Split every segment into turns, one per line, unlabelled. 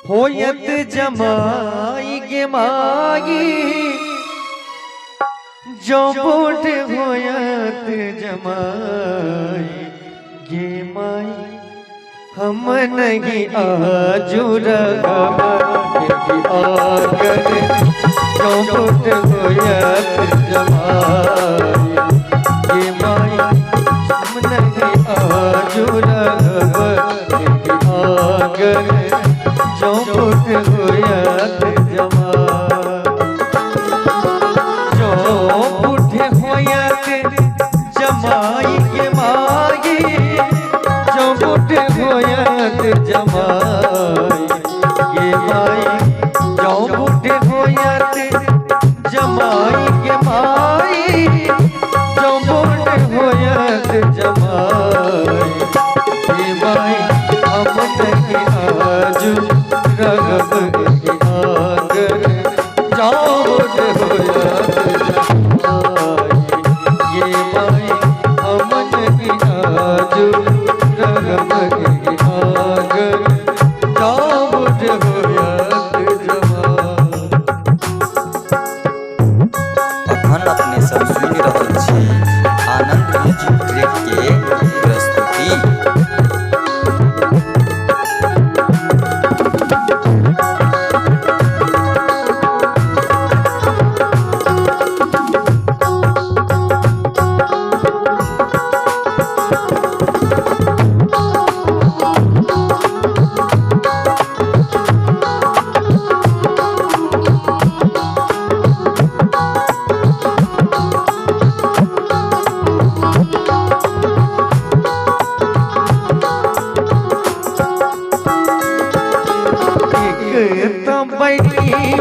होयत जमाई गे माई जो बूढ़ होयत जमाई गे माई हम नहीं आजुर आगर जो बूढ़ होयत जमाई गे माई हम नहीं आजुर आगर जो बूढ़ होयत जमाई के माई जो बूढ़ होयत जमाई के माई जो बूढ़ होयत जमाई के माई जो बूढ़ होयत जमाई के माई हम नहीं आज रगब आगर जो बूढ़ होयत जमाई ये माई
अपने सब सुन रहल छी आनंद म्यूजिक ट्रैक के प्रस्तुति।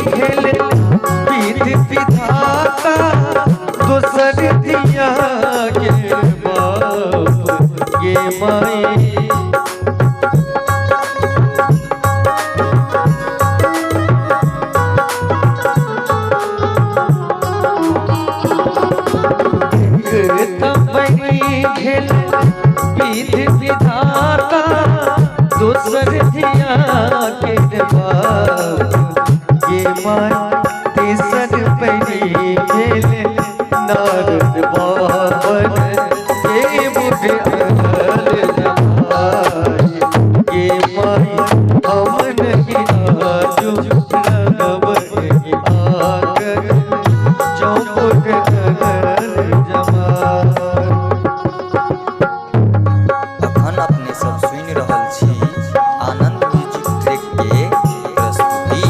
भेल विधि विधाता दोसर दिया के बाप के माई भेल विधि विधाता दोसर दिया के बाप तीसर पड़ी खेल नारद बाबन ये बुढ़ जमाई ये माई हम नहीं आजू रगब आगर जो बुढ़ जमाई।
अखन अपने सब सुन रहल छी आनंद म्यूजिक ट्रैक के प्रस्तुति।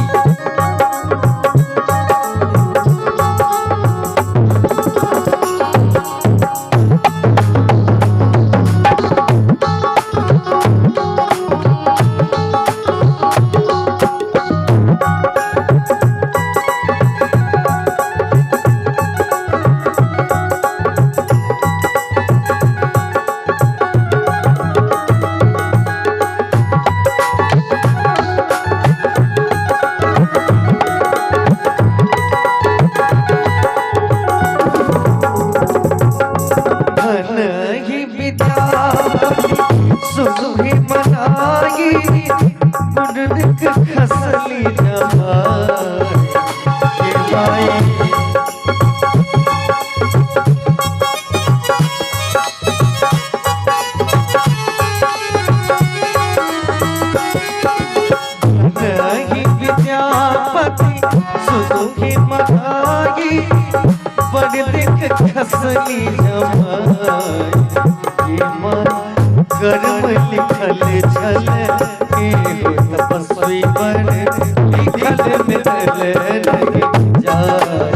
सुबह मनाई मुंडक खसली जमाई नहीं विद्यापति सुबह मनाई मुंडक खसली जमाई कर्म लिखल छल तपस्वी पर लिखल मिलल नहीं जाय।